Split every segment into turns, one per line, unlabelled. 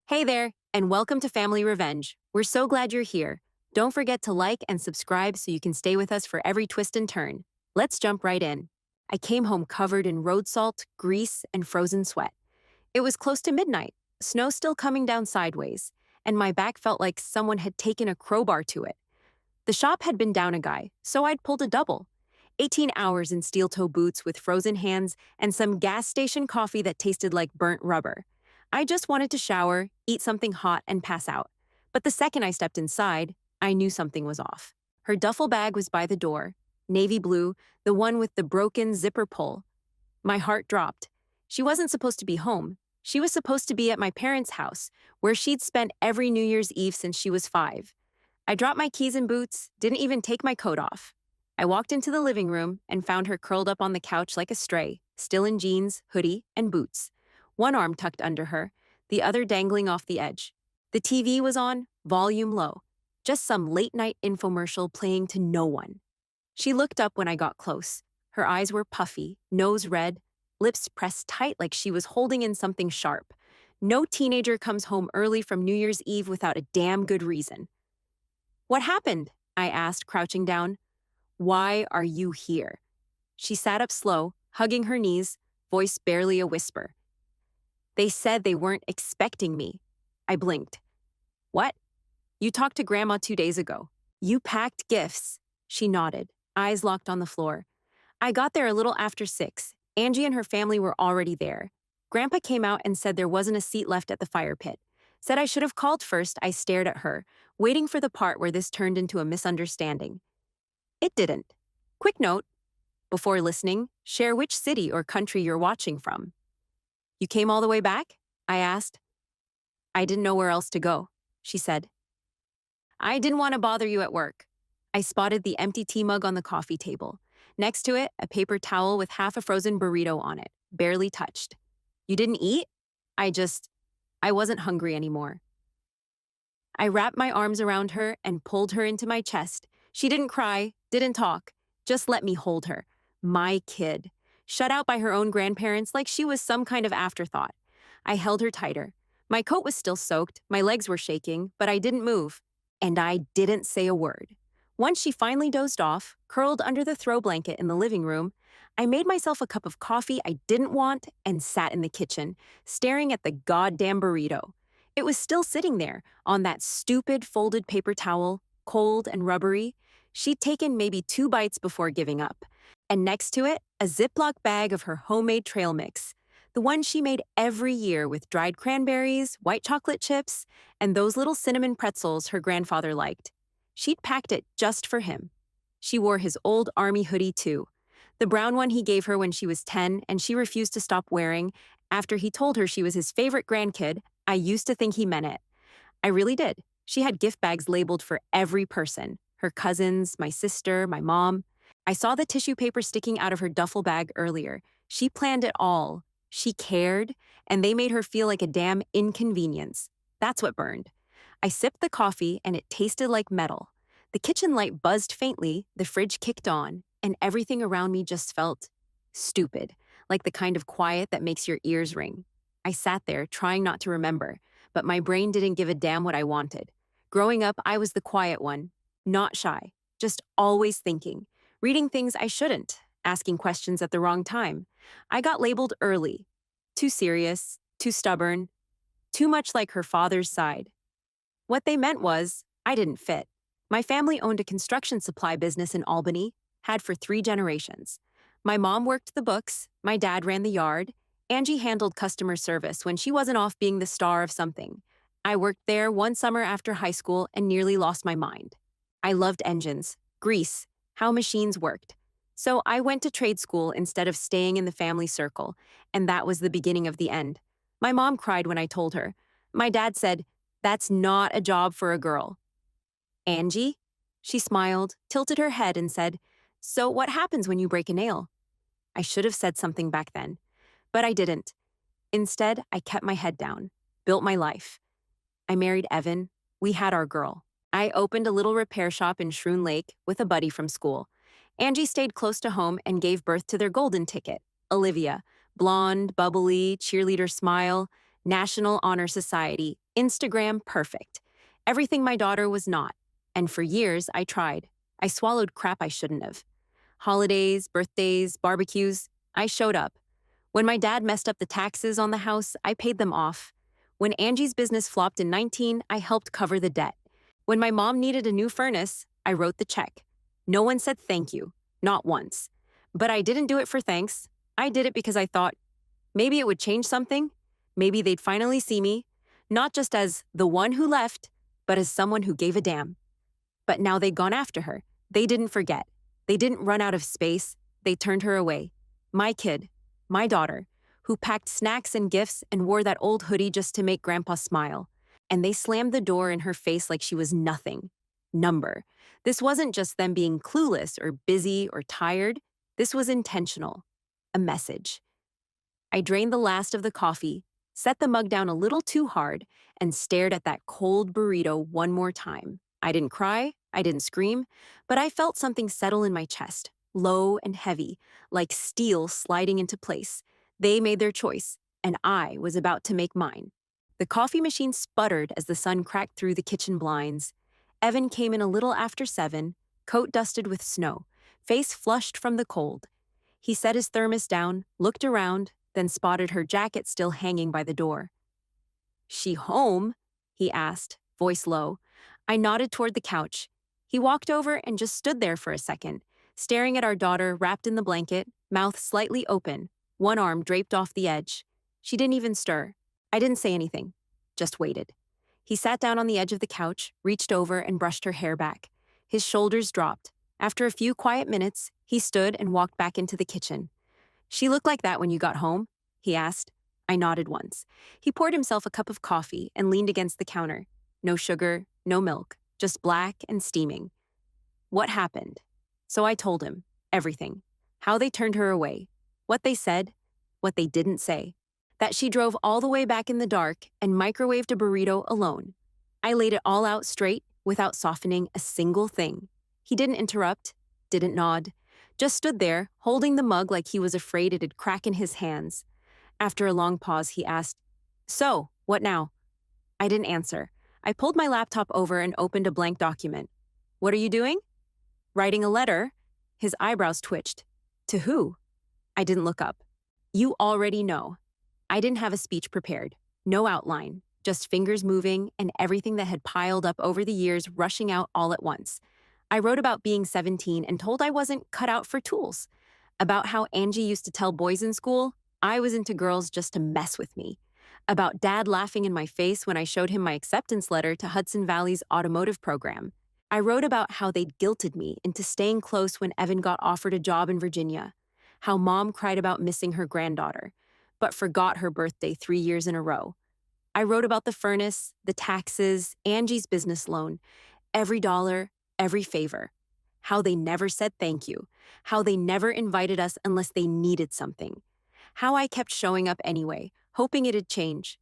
Hey there, and welcome to Family Revenge. We're so glad you're here. Don't forget to like and subscribe so you can stay with us for every twist and turn. Let's jump right in. I came home covered in road salt, grease, and frozen sweat. It was close to midnight, snow still coming down sideways, and my back felt like someone had taken a crowbar to it. The shop had been down a guy, so I'd pulled a double. 18 hours in steel toe boots with frozen hands and some gas station coffee that tasted like burnt rubber. I just wanted to shower, eat something hot, and pass out. But the second I stepped inside, I knew something was off. Her duffel bag was by the door, navy blue, the one with the broken zipper pull. My heart dropped. She wasn't supposed to be home. She was supposed to be at my parents' house, where she'd spent every New Year's Eve since she was 5. I dropped my keys and boots, didn't even take my coat off. I walked into the living room and found her curled up on the couch like a stray, still in jeans, hoodie, and boots. One arm tucked under her, the other dangling off the edge. The TV was on, volume low, just some late-night infomercial playing to no one. She looked up when I got close. Her eyes were puffy, nose red, lips pressed tight like she was holding in something sharp. No teenager comes home early from New Year's Eve without a damn good reason. "What happened?" I asked, crouching down. "Why are you here?" She sat up slow, hugging her knees, voice barely a whisper. "They said they weren't expecting me." I blinked. "What?" "You talked to Grandma 2 days ago. You packed gifts." She nodded, eyes locked on the floor. "I got there a little after 6. Angie and her family were already there. Grandpa came out and said there wasn't a seat left at the fire pit. Said I should have called first." I stared at her, waiting for the part where this turned into a misunderstanding. It didn't. Quick note: before listening, share which city or country you're watching from. "You came all the way back?" I asked. "I didn't know where else to go," she said. "I didn't want to bother you at work." I spotted the empty tea mug on the coffee table. Next to it, a paper towel with half a frozen burrito on it, barely touched. "You didn't eat?" I wasn't hungry anymore. I wrapped my arms around her and pulled her into my chest. She didn't cry, didn't talk, just let me hold her. My kid. Shut out by her own grandparents like she was some kind of afterthought. I held her tighter. My coat was still soaked, my legs were shaking, but I didn't move. And I didn't say a word. Once she finally dozed off, curled under the throw blanket in the living room, I made myself a cup of coffee I didn't want and sat in the kitchen, staring at the goddamn burrito. It was still sitting there, on that stupid folded paper towel, cold and rubbery. She'd taken maybe 2 bites before giving up. And next to it, a Ziploc bag of her homemade trail mix, the one she made every year with dried cranberries, white chocolate chips, and those little cinnamon pretzels her grandfather liked. She'd packed it just for him. She wore his old army hoodie too, the brown one he gave her when she was 10 and she refused to stop wearing after he told her she was his favorite grandkid. I used to think he meant it. I really did. She had gift bags labeled for every person: her cousins, my sister, my mom. I saw the tissue paper sticking out of her duffel bag earlier. She planned it all. She cared, and they made her feel like a damn inconvenience. That's what burned. I sipped the coffee, and it tasted like metal. The kitchen light buzzed faintly, the fridge kicked on, and everything around me just felt stupid, like the kind of quiet that makes your ears ring. I sat there, trying not to remember, but my brain didn't give a damn what I wanted. Growing up, I was the quiet one, not shy, just always thinking, reading things I shouldn't, asking questions at the wrong time. I got labeled early. Too serious, too stubborn, too much like her father's side. What they meant was, I didn't fit. My family owned a construction supply business in Albany, had for 3 generations. My mom worked the books, my dad ran the yard, Angie handled customer service when she wasn't off being the star of something. I worked there one summer after high school and nearly lost my mind. I loved engines, grease, how machines worked. So I went to trade school instead of staying in the family circle, and that was the beginning of the end. My mom cried when I told her. My dad said, "That's not a job for a girl." "Angie?" She smiled, tilted her head, and said, "So what happens when you break a nail?" I should have said something back then, but I didn't. Instead, I kept my head down, built my life. I married Evan. We had our girl. I opened a little repair shop in Shroon Lake with a buddy from school. Angie stayed close to home and gave birth to their golden ticket, Olivia, blonde, bubbly, cheerleader smile, National Honor Society, Instagram perfect. Everything my daughter was not. And for years, I tried. I swallowed crap I shouldn't have. Holidays, birthdays, barbecues, I showed up. When my dad messed up the taxes on the house, I paid them off. When Angie's business flopped in 19, I helped cover the debt. When my mom needed a new furnace, I wrote the check. No one said thank you, not once. But I didn't do it for thanks. I did it because I thought maybe it would change something. Maybe they'd finally see me, not just as the one who left, but as someone who gave a damn. But now they'd gone after her. They didn't forget. They didn't run out of space. They turned her away. My kid, my daughter, who packed snacks and gifts and wore that old hoodie just to make Grandpa smile. And they slammed the door in her face like she was nothing. Number. This wasn't just them being clueless or busy or tired. This was intentional. A message. I drained the last of the coffee, set the mug down a little too hard, and stared at that cold burrito one more time. I didn't cry, I didn't scream, but I felt something settle in my chest, low and heavy, like steel sliding into place. They made their choice, and I was about to make mine. The coffee machine sputtered as the sun cracked through the kitchen blinds. Evan came in a little after 7, coat dusted with snow, face flushed from the cold. He set his thermos down, looked around, then spotted her jacket still hanging by the door. "She home?" he asked, voice low. I nodded toward the couch. He walked over and just stood there for a second, staring at our daughter wrapped in the blanket, mouth slightly open, one arm draped off the edge. She didn't even stir. I didn't say anything, just waited. He sat down on the edge of the couch, reached over and brushed her hair back. His shoulders dropped. After a few quiet minutes, he stood and walked back into the kitchen. "She looked like that when you got home?" he asked. I nodded once. He poured himself a cup of coffee and leaned against the counter. No sugar, no milk, just black and steaming. What happened? So I told him everything. How they turned her away, what they said, what they didn't say. That she drove all the way back in the dark and microwaved a burrito alone. I laid it all out straight without softening a single thing. He didn't interrupt, didn't nod, just stood there, holding the mug like he was afraid it'd crack in his hands. After a long pause, he asked, "So, what now?" I didn't answer. I pulled my laptop over and opened a blank document. "What are you doing?" "Writing a letter." His eyebrows twitched. "To who?" I didn't look up. "You already know." I didn't have a speech prepared. No outline, just fingers moving and everything that had piled up over the years rushing out all at once. I wrote about being 17 and told I wasn't cut out for tools. About how Angie used to tell boys in school I was into girls just to mess with me. About Dad laughing in my face when I showed him my acceptance letter to Hudson Valley's automotive program. I wrote about how they'd guilted me into staying close when Evan got offered a job in Virginia. How Mom cried about missing her granddaughter, but forgot her birthday 3 years in a row. I wrote about the furnace, the taxes, Angie's business loan, every dollar, every favor. How they never said thank you. How they never invited us unless they needed something. How I kept showing up anyway, hoping it'd change.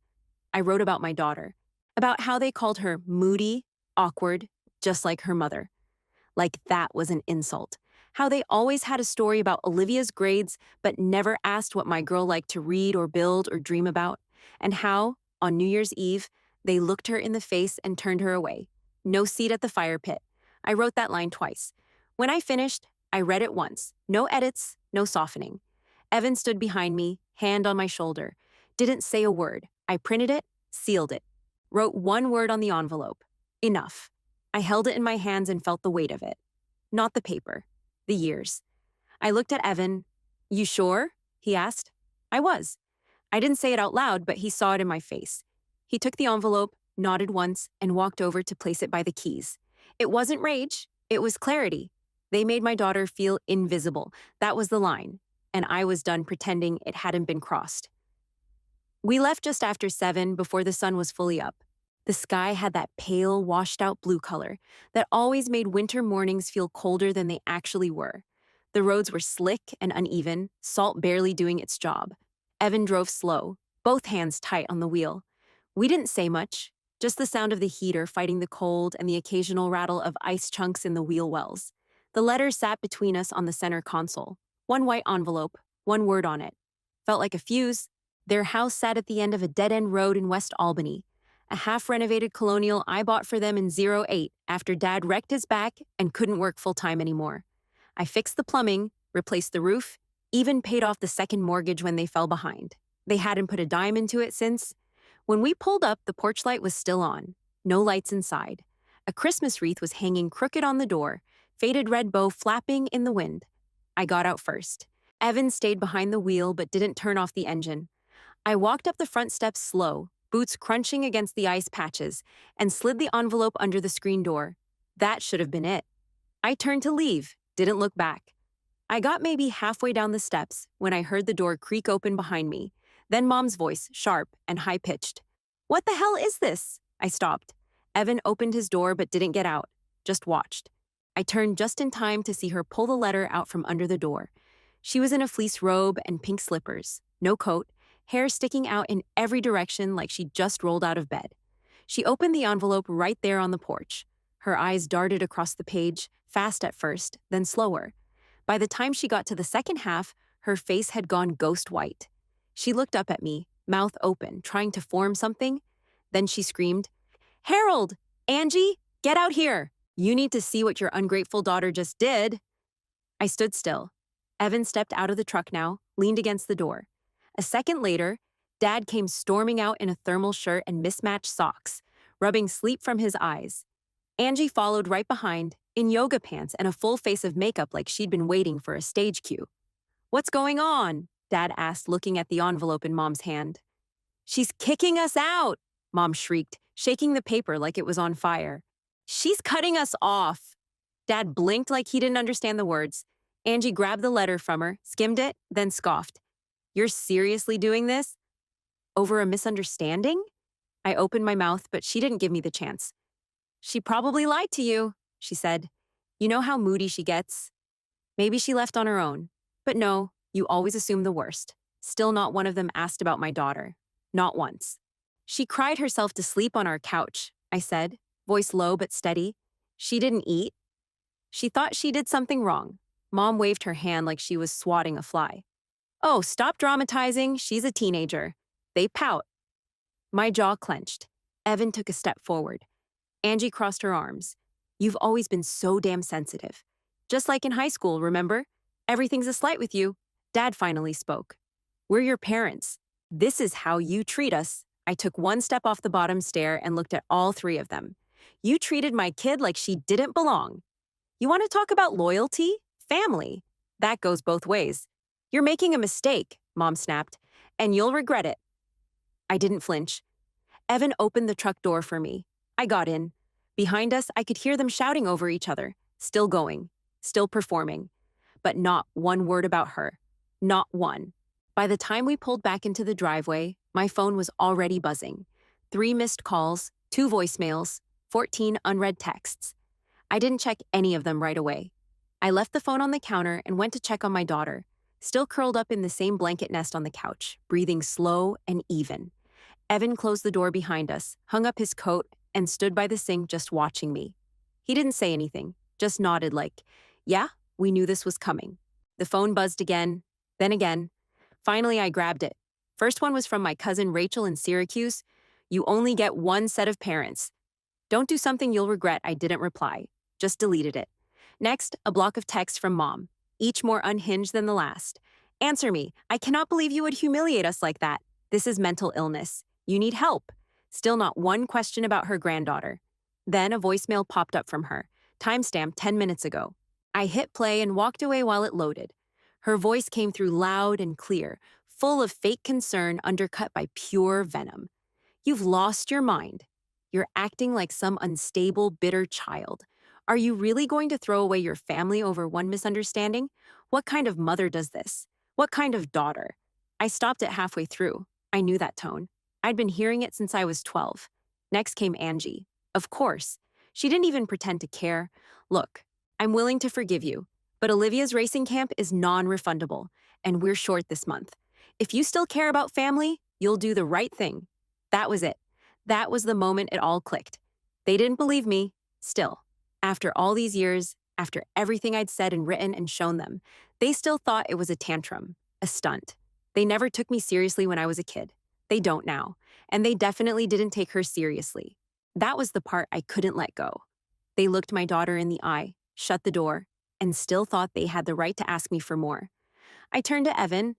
I wrote about my daughter. About how they called her moody, awkward, just like her mother. Like that was an insult. How they always had a story about Olivia's grades, but never asked what my girl liked to read or build or dream about. And how, on New Year's Eve, they looked her in the face and turned her away. No seat at the fire pit. I wrote that line twice. When I finished, I read it once. No edits, no softening. Evan stood behind me, hand on my shoulder. Didn't say a word. I printed it, sealed it. Wrote one word on the envelope. Enough. I held it in my hands and felt the weight of it. Not the paper. The years. I looked at Evan. "You sure?" he asked. I was. I didn't say it out loud, but he saw it in my face. He took the envelope, nodded once, and walked over to place it by the keys. It wasn't rage. It was clarity. They made my daughter feel invisible. That was the line. And I was done pretending it hadn't been crossed. We left just after 7 before the sun was fully up. The sky had that pale, washed-out blue color that always made winter mornings feel colder than they actually were. The roads were slick and uneven, salt barely doing its job. Evan drove slow, both hands tight on the wheel. We didn't say much, just the sound of the heater fighting the cold and the occasional rattle of ice chunks in the wheel wells. The letter sat between us on the center console. One white envelope, one word on it. Felt like a fuse. Their house sat at the end of a dead-end road in West Albany. A half-renovated colonial I bought for them in '08 after Dad wrecked his back and couldn't work full-time anymore. I fixed the plumbing, replaced the roof, even paid off the second mortgage when they fell behind. They hadn't put a dime into it since. When we pulled up, the porch light was still on. No lights inside. A Christmas wreath was hanging crooked on the door, faded red bow flapping in the wind. I got out first. Evan stayed behind the wheel but didn't turn off the engine. I walked up the front steps slow, boots crunching against the ice patches, and slid the envelope under the screen door. That should have been it. I turned to leave, didn't look back. I got maybe halfway down the steps when I heard the door creak open behind me, then Mom's voice, sharp and high-pitched. "What the hell is this?" I stopped. Evan opened his door but didn't get out, just watched. I turned just in time to see her pull the letter out from under the door. She was in a fleece robe and pink slippers, no coat, hair sticking out in every direction like she just rolled out of bed. She opened the envelope right there on the porch. Her eyes darted across the page, fast at first, then slower. By the time she got to the second half, her face had gone ghost white. She looked up at me, mouth open, trying to form something. Then she screamed, "Harold! Angie! Get out here! You need to see what your ungrateful daughter just did." I stood still. Evan stepped out of the truck now, leaned against the door. A second later, Dad came storming out in a thermal shirt and mismatched socks, rubbing sleep from his eyes. Angie followed right behind, in yoga pants and a full face of makeup like she'd been waiting for a stage cue. "What's going on?" Dad asked, looking at the envelope in Mom's hand. "She's kicking us out!" Mom shrieked, shaking the paper like it was on fire. "She's cutting us off!" Dad blinked like he didn't understand the words. Angie grabbed the letter from her, skimmed it, then scoffed. "You're seriously doing this? Over a misunderstanding?" I opened my mouth, but she didn't give me the chance. "She probably lied to you," she said. "You know how moody she gets. Maybe she left on her own. But no, you always assume the worst." Still not one of them asked about my daughter. Not once. "She cried herself to sleep on our couch," I said, voice low but steady. "She didn't eat. She thought she did something wrong." Mom waved her hand like she was swatting a fly. "Oh, stop dramatizing. She's a teenager. They pout." My jaw clenched. Evan took a step forward. Angie crossed her arms. "You've always been so damn sensitive. Just like in high school, remember? Everything's a slight with you." Dad finally spoke. "We're your parents. This is how you treat us." I took one step off the bottom stair and looked at all three of them. "You treated my kid like she didn't belong. You want to talk about loyalty? Family. That goes both ways. You're making a mistake," Mom snapped, "and you'll regret it." I didn't flinch. Evan opened the truck door for me. I got in. Behind us, I could hear them shouting over each other, still going, still performing. But not one word about her. Not one. By the time we pulled back into the driveway, my phone was already buzzing. 3 missed calls, 2 voicemails, 14 unread texts. I didn't check any of them right away. I left the phone on the counter and went to check on my daughter, still curled up in the same blanket nest on the couch, breathing slow and even. Evan closed the door behind us, hung up his coat, and stood by the sink just watching me. He didn't say anything, just nodded like, "Yeah, we knew this was coming." The phone buzzed again, then again. Finally, I grabbed it. First one was from my cousin Rachel in Syracuse. "You only get one set of parents. Don't do something you'll regret." I didn't reply, just deleted it. Next, a block of texts from Mom, each more unhinged than the last. "Answer me. I cannot believe you would humiliate us like that. This is mental illness. You need help." Still not one question about her granddaughter. Then a voicemail popped up from her, timestamped 10 minutes ago. I hit play and walked away while it loaded. Her voice came through loud and clear, full of fake concern undercut by pure venom. "You've lost your mind. You're acting like some unstable, bitter child. Are you really going to throw away your family over one misunderstanding? What kind of mother does this? What kind of daughter?" I stopped it halfway through. I knew that tone. I'd been hearing it since I was 12. Next came Angie. Of course. She didn't even pretend to care. "Look, I'm willing to forgive you, but Olivia's racing camp is non-refundable, and we're short this month. If you still care about family, you'll do the right thing." That was it. That was the moment it all clicked. They didn't believe me. Still, after all these years, after everything I'd said and written and shown them, they still thought it was a tantrum, a stunt. They never took me seriously when I was a kid. They don't now, and they definitely didn't take her seriously. That was the part I couldn't let go. They looked my daughter in the eye, shut the door, and still thought they had the right to ask me for more. I turned to Evan.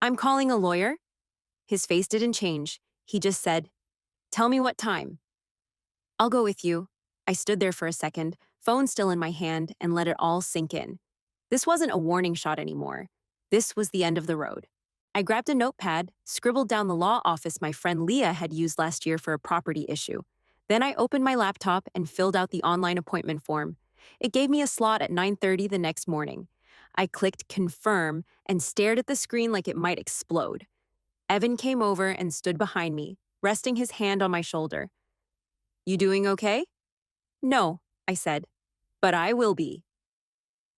I'm calling a lawyer. His face didn't change. He just said, Tell me what time. I'll go with you. I stood there for a second, phone still in my hand, and let it all sink in. This wasn't a warning shot anymore. This was the end of the road. I grabbed a notepad, scribbled down the law office my friend Leah had used last year for a property issue. Then I opened my laptop and filled out the online appointment form. It gave me a slot at 9:30 the next morning. I clicked confirm and stared at the screen like it might explode. Evan came over and stood behind me, resting his hand on my shoulder. You doing okay? No, I said, but I will be.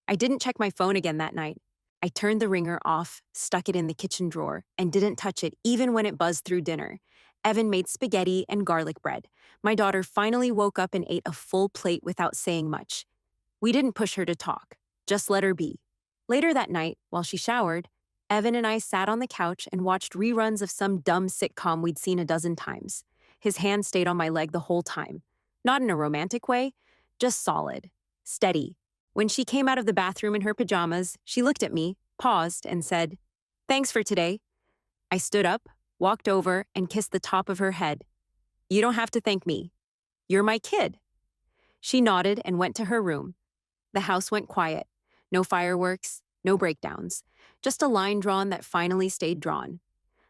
I didn't check my phone again that night. I turned the ringer off, stuck it in the kitchen drawer, and didn't touch it even when it buzzed through dinner. Evan made spaghetti and garlic bread. My daughter finally woke up and ate a full plate without saying much. We didn't push her to talk, just let her be. Later that night, while she showered, Evan and I sat on the couch and watched reruns of some dumb sitcom we'd seen a dozen times. His hand stayed on my leg the whole time. Not in a romantic way, just solid, steady. When she came out of the bathroom in her pajamas, she looked at me, paused, and said, Thanks for today. I stood up, walked over, and kissed the top of her head. You don't have to thank me. You're my kid. She nodded and went to her room. The house went quiet. No fireworks, no breakdowns. Just a line drawn that finally stayed drawn.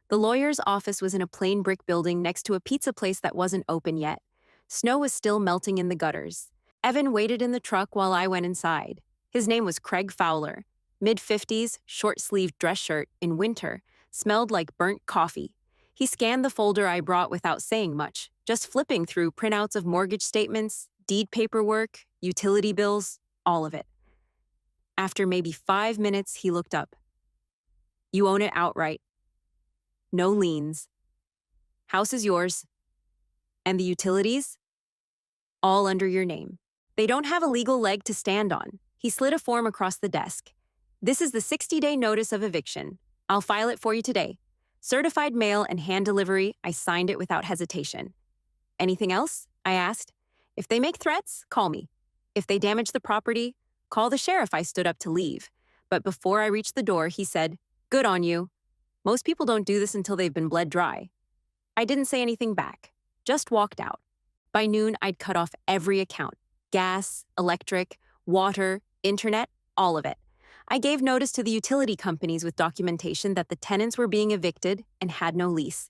The lawyer's office was in a plain brick building next to a pizza place that wasn't open yet. Snow was still melting in the gutters. Evan waited in the truck while I went inside. His name was Craig Fowler. Mid-50s, short-sleeved dress shirt, in winter, smelled like burnt coffee. He scanned the folder I brought without saying much, just flipping through printouts of mortgage statements, deed paperwork, utility bills, all of it. After maybe 5 minutes, he looked up. You own it outright. No liens. House is yours. And the utilities? All under your name. They don't have a legal leg to stand on. He slid a form across the desk. This is the 60-day notice of eviction. I'll file it for you today. Certified mail and hand delivery, I signed it without hesitation. Anything else? I asked. If they make threats, call me. If they damage the property, call the sheriff. I stood up to leave. But before I reached the door, he said, Good on you. Most people don't do this until they've been bled dry. I didn't say anything back, just walked out. By noon, I'd cut off every account. Gas, electric, water, internet, all of it. I gave notice to the utility companies with documentation that the tenants were being evicted and had no lease.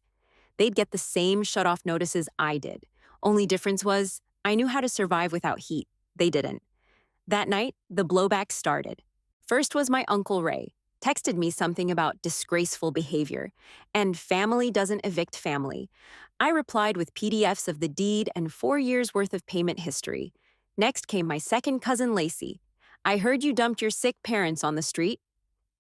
They'd get the same shut-off notices I did. Only difference was, I knew how to survive without heat. They didn't. That night, the blowback started. First was my Uncle Ray. Texted me something about disgraceful behavior, and family doesn't evict family. I replied with PDFs of the deed and 4 years' worth of payment history. Next came my second cousin Lacey. I heard you dumped your sick parents on the street.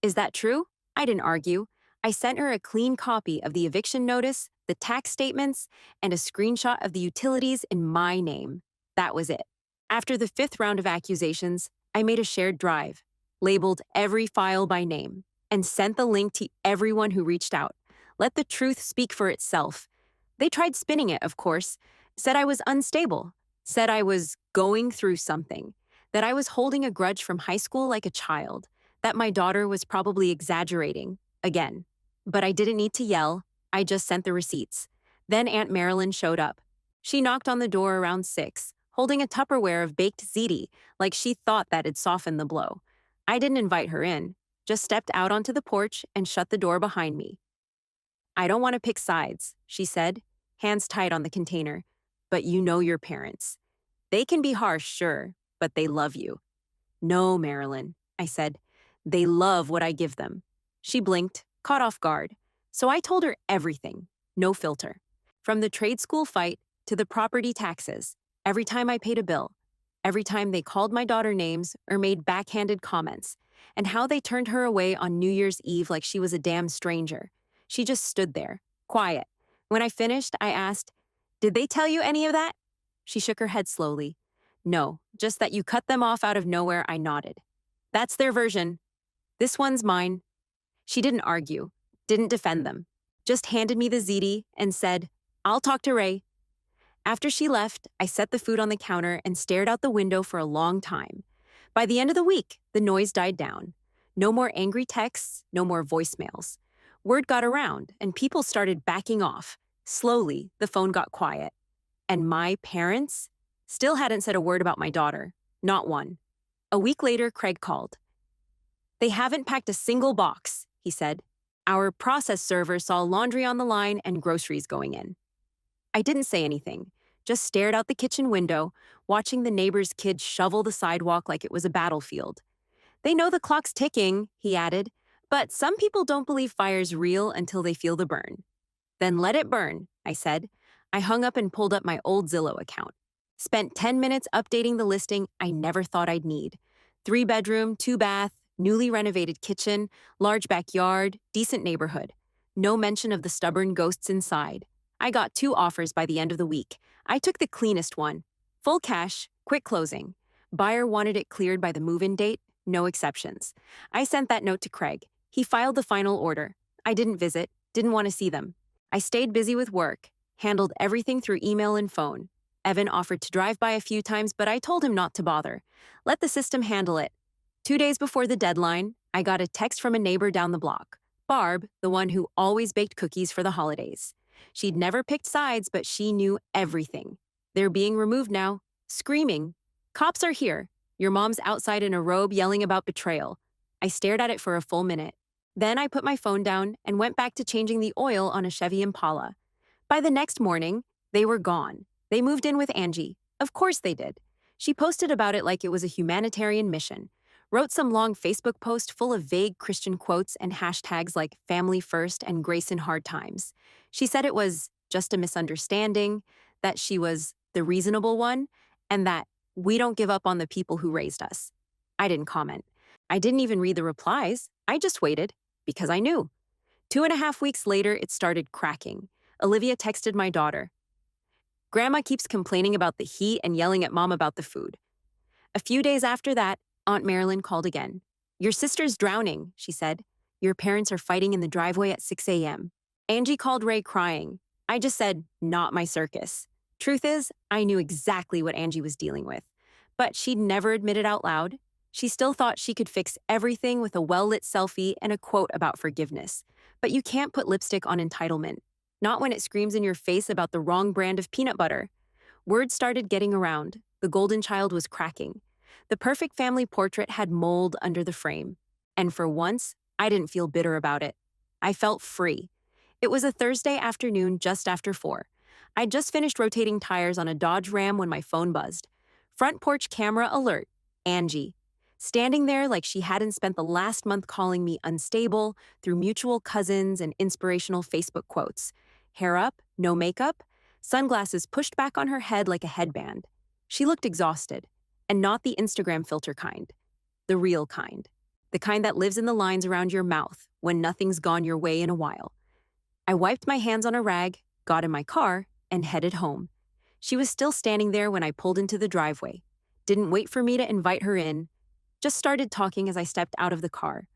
Is that true? I didn't argue. I sent her a clean copy of the eviction notice, the tax statements, and a screenshot of the utilities in my name. That was it. After the 5th round of accusations, I made a shared drive, labeled every file by name, and sent the link to everyone who reached out. Let the truth speak for itself. They tried spinning it, of course, said I was unstable, said I was going through something, that I was holding a grudge from high school like a child, that my daughter was probably exaggerating, again. But I didn't need to yell, I just sent the receipts. Then Aunt Marilyn showed up. She knocked on the door around 6, holding a Tupperware of baked ziti, like she thought that'd soften the blow. I didn't invite her in, just stepped out onto the porch and shut the door behind me. I don't want to pick sides, she said, hands tight on the container, but you know your parents. They can be harsh, sure, but they love you. No, Marilyn, I said. They love what I give them. She blinked, caught off guard. So I told her everything, no filter. From the trade school fight to the property taxes, every time I paid a bill, every time they called my daughter names or made backhanded comments, and how they turned her away on New Year's Eve like she was a damn stranger. She just stood there, quiet. When I finished, I asked, Did they tell you any of that? She shook her head slowly. No, just that you cut them off out of nowhere. I nodded. That's their version. This one's mine. She didn't argue, didn't defend them, just handed me the ziti and said, "I'll talk to Ray." After she left, I set the food on the counter and stared out the window for a long time. By the end of the week, the noise died down. No more angry texts, no more voicemails. Word got around, and people started backing off. Slowly, the phone got quiet. And my parents still hadn't said a word about my daughter. Not one. A week later, Craig called. "They haven't packed a single box," he said. "Our process server saw laundry on the line and groceries going in." I didn't say anything, just stared out the kitchen window, watching the neighbor's kids shovel the sidewalk like it was a battlefield. "They know the clock's ticking," he added, "but some people don't believe fire's real until they feel the burn." "Then let it burn," I said. I hung up and pulled up my old Zillow account. Spent 10 minutes updating the listing I never thought I'd need. 3-bedroom, 2-bath, newly renovated kitchen, large backyard, decent neighborhood. No mention of the stubborn ghosts inside. I got 2 offers by the end of the week. I took the cleanest one. Full cash, quick closing. Buyer wanted it cleared by the move-in date, no exceptions. I sent that note to Craig. He filed the final order. I didn't visit, didn't want to see them. I stayed busy with work, handled everything through email and phone. Evan offered to drive by a few times, but I told him not to bother. Let the system handle it. 2 days before the deadline, I got a text from a neighbor down the block. Barb, the one who always baked cookies for the holidays. She'd never picked sides, but she knew everything. "They're being removed now." Screaming. "Cops are here. Your mom's outside in a robe yelling about betrayal." I stared at it for a full minute. Then I put my phone down and went back to changing the oil on a Chevy Impala. By the next morning, they were gone. They moved in with Angie. Of course they did. She posted about it like it was a humanitarian mission. Wrote some long Facebook post full of vague Christian quotes and hashtags like family first and grace in hard times. She said it was just a misunderstanding, that she was the reasonable one, and that we don't give up on the people who raised us. I didn't comment. I didn't even read the replies. I just waited, because I knew. 2.5 weeks later, it started cracking. Olivia texted my daughter. "Grandma keeps complaining about the heat and yelling at Mom about the food." A few days after that, Aunt Marilyn called again. "Your sister's drowning," she said. "Your parents are fighting in the driveway at 6 a.m. Angie called Ray crying. I just said, "Not my circus." Truth is, I knew exactly what Angie was dealing with. But she'd never admit it out loud. She still thought she could fix everything with a well-lit selfie and a quote about forgiveness. But you can't put lipstick on entitlement. Not when it screams in your face about the wrong brand of peanut butter. Word started getting around. The golden child was cracking. The perfect family portrait had mold under the frame. And for once, I didn't feel bitter about it. I felt free. It was a Thursday afternoon just after 4. I'd just finished rotating tires on a Dodge Ram when my phone buzzed. Front porch camera alert. Angie. Standing there like she hadn't spent the last month calling me unstable through mutual cousins and inspirational Facebook quotes. Hair up, no makeup, sunglasses pushed back on her head like a headband. She looked exhausted, and not the Instagram filter kind. The real kind. The kind that lives in the lines around your mouth when nothing's gone your way in a while. I wiped my hands on a rag, got in my car, and headed home. She was still standing there when I pulled into the driveway. Didn't wait for me to invite her in. Just started talking as I stepped out of the car.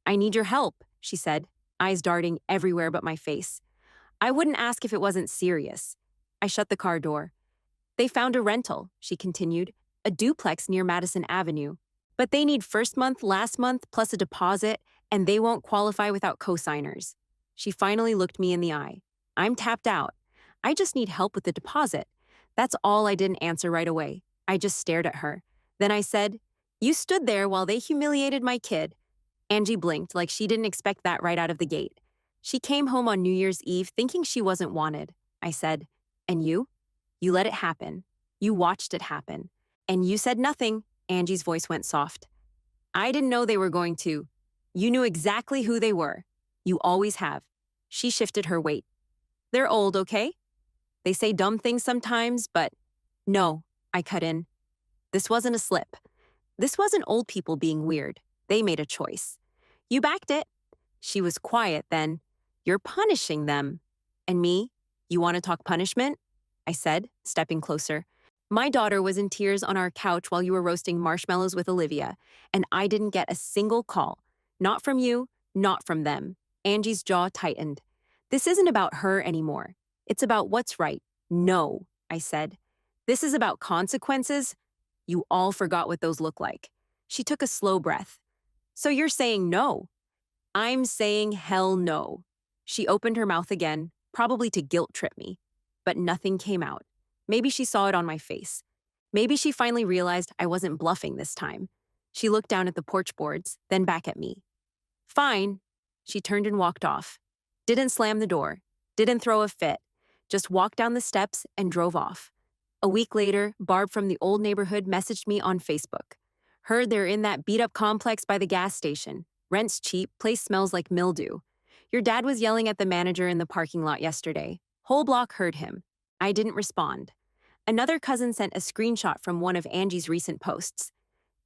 "I need your help," she said, eyes darting everywhere but my face. I wouldn't ask if it wasn't serious. I shut the car door. "They found a rental," she continued, "a duplex near Madison Avenue. But they need first month, last month, plus a deposit, and they won't qualify without co-signers." She finally looked me in the eye. "I'm tapped out. I just need help with the deposit." That's all. I didn't answer right away. I just stared at her. Then I said, "You stood there while they humiliated my kid." Angie blinked like she didn't expect that right out of the gate. "She came home on New Year's Eve thinking she wasn't wanted." I said, "And you? You let it happen. You watched it happen. And you said nothing." Angie's voice went soft. "I didn't know they were going to. You knew exactly who they were. You always have." She shifted her weight. "They're old, okay? They say dumb things sometimes, but..." "No," I cut in. "This wasn't a slip. This wasn't old people being weird. They made a choice. You backed it." She was quiet then. "You're punishing them." "And me? You want to talk punishment?" I said, stepping closer. "My daughter was in tears on our couch while you were roasting marshmallows with Olivia, and I didn't get a single call. Not from you, not from them." Angie's jaw tightened. This isn't about her anymore. It's about what's right. No, I said. This is about consequences. You all forgot what those look like. She took a slow breath. So you're saying no? I'm saying hell no. She opened her mouth again, probably to guilt trip me. But nothing came out. Maybe she saw it on my face. Maybe she finally realized I wasn't bluffing this time. She looked down at the porch boards, then back at me. Fine. She turned and walked off. Didn't slam the door. Didn't throw a fit. Just walked down the steps and drove off. A week later, Barb from the old neighborhood messaged me on Facebook. Heard they're in that beat-up complex by the gas station. Rent's cheap, place smells like mildew. Your dad was yelling at the manager in the parking lot yesterday. Whole block heard him. I didn't respond. Another cousin sent a screenshot from one of Angie's recent posts.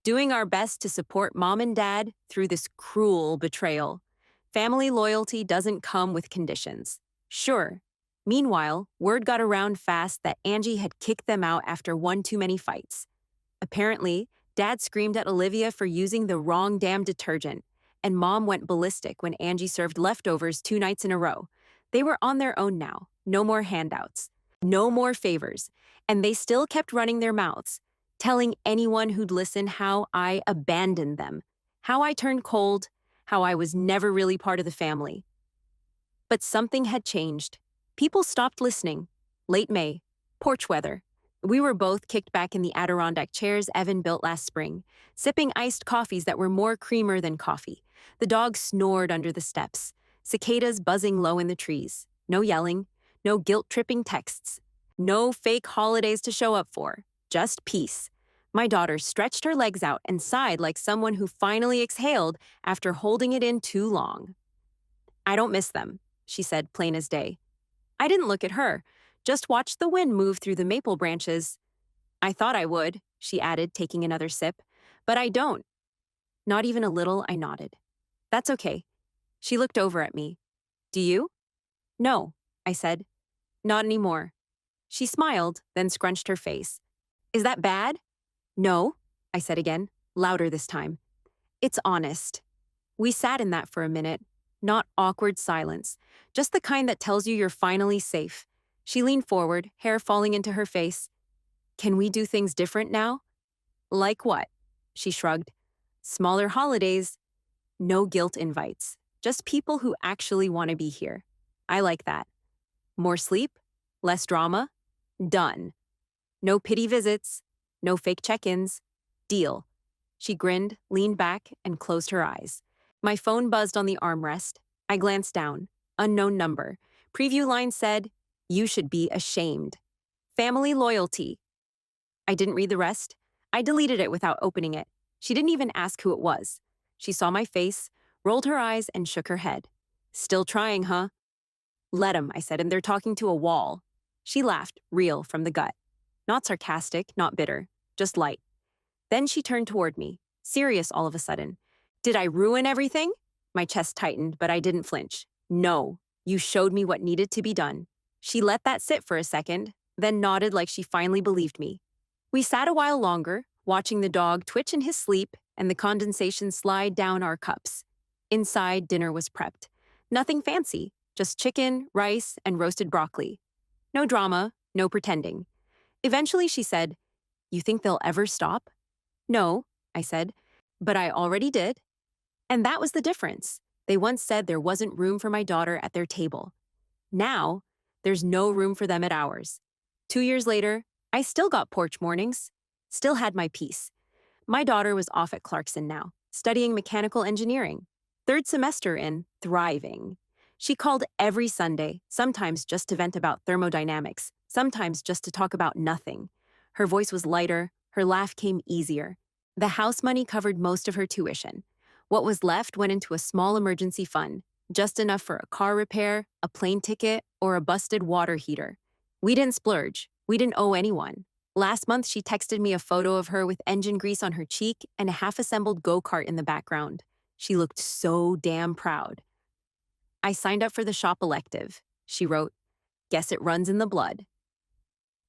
Doing our best to support mom and dad through this cruel betrayal. Family loyalty doesn't come with conditions. Sure. Meanwhile, word got around fast that Angie had kicked them out after one too many fights. Apparently, Dad screamed at Olivia for using the wrong damn detergent, and Mom went ballistic when Angie served leftovers 2 nights in a row. They were on their own now. No more handouts. No more favors. And they still kept running their mouths, telling anyone who'd listen how I abandoned them, how I turned cold, how I was never really part of the family. But something had changed. People stopped listening. Late May. Porch weather. We were both kicked back in the Adirondack chairs Evan built last spring, sipping iced coffees that were more creamer than coffee. The dog snored under the steps, cicadas buzzing low in the trees. No yelling, no guilt-tripping texts, no fake holidays to show up for, just peace. My daughter stretched her legs out and sighed like someone who finally exhaled after holding it in too long. I don't miss them, she said, plain as day. I didn't look at her, just watched the wind move through the maple branches. I thought I would, she added, taking another sip, but I don't. Not even a little, I nodded. That's okay. She looked over at me. Do you? No, I said. Not anymore. She smiled, then scrunched her face. Is that bad? No, I said again, louder this time. It's honest. We sat in that for a minute. Not awkward silence, just the kind that tells you you're finally safe. She leaned forward, hair falling into her face. Can we do things different now? Like what? She shrugged. Smaller holidays. No guilt invites. Just people who actually want to be here. I like that. More sleep? Less drama? Done. No pity visits. No fake check-ins. Deal. She grinned, leaned back, and closed her eyes. My phone buzzed on the armrest. I glanced down. Unknown number. Preview line said, "You should be ashamed. Family loyalty." I didn't read the rest. I deleted it without opening it. She didn't even ask who it was. She saw my face, rolled her eyes, and shook her head. Still trying, huh? Let 'em, I said, and they're talking to a wall. She laughed, real, from the gut. Not sarcastic, not bitter, just light. Then she turned toward me, serious all of a sudden. Did I ruin everything? My chest tightened, but I didn't flinch. No, you showed me what needed to be done. She let that sit for a second, then nodded like she finally believed me. We sat a while longer, watching the dog twitch in his sleep and the condensation slide down our cups. Inside, dinner was prepped. Nothing fancy, just chicken, rice, and roasted broccoli. No drama, no pretending. Eventually she said, "You think they'll ever stop?" No, I said, but I already did. And that was the difference. They once said there wasn't room for my daughter at their table. Now, there's no room for them at ours. 2 years later, I still got porch mornings, still had my peace. My daughter was off at Clarkson now, studying mechanical engineering. 3rd semester in, thriving. She called every Sunday, sometimes just to vent about thermodynamics, sometimes just to talk about nothing. Her voice was lighter, her laugh came easier. The house money covered most of her tuition. What was left went into a small emergency fund, just enough for a car repair, a plane ticket, or a busted water heater. We didn't splurge. We didn't owe anyone. Last month, she texted me a photo of her with engine grease on her cheek and a half-assembled go-kart in the background. She looked so damn proud. I signed up for the shop elective, she wrote. Guess it runs in the blood.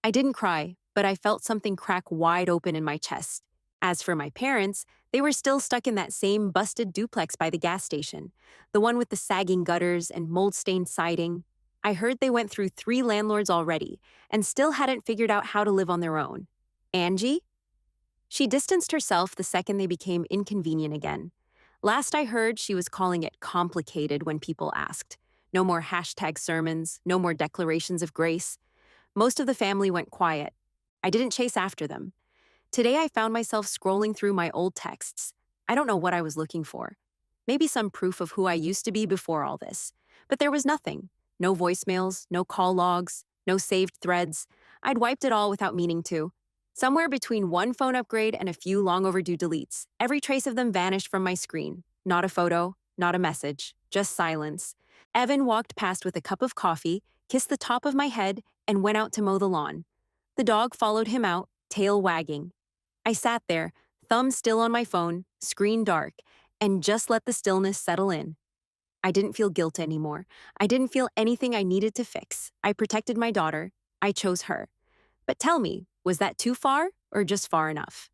I didn't cry, but I felt something crack wide open in my chest. As for my parents, They were still stuck in that same busted duplex by the gas station, the one with the sagging gutters and mold stained siding. I heard they went through 3 landlords already and still hadn't figured out how to live on their own. Angie? She distanced herself the second they became inconvenient again. Last I heard, she was calling it complicated when people asked. No more hashtag sermons, no more declarations of grace. Most of the family went quiet. I didn't chase after them. Today I found myself scrolling through my old texts. I don't know what I was looking for. Maybe some proof of who I used to be before all this. But there was nothing. No voicemails, no call logs, no saved threads. I'd wiped it all without meaning to. Somewhere between one phone upgrade and a few long overdue deletes, every trace of them vanished from my screen. Not a photo, not a message, just silence. Evan walked past with a cup of coffee, kissed the top of my head, and went out to mow the lawn. The dog followed him out, tail wagging. I sat there, thumb still on my phone, screen dark, and just let the stillness settle in. I didn't feel guilt anymore. I didn't feel anything I needed to fix. I protected my daughter. I chose her. But tell me, was that too far or just far enough?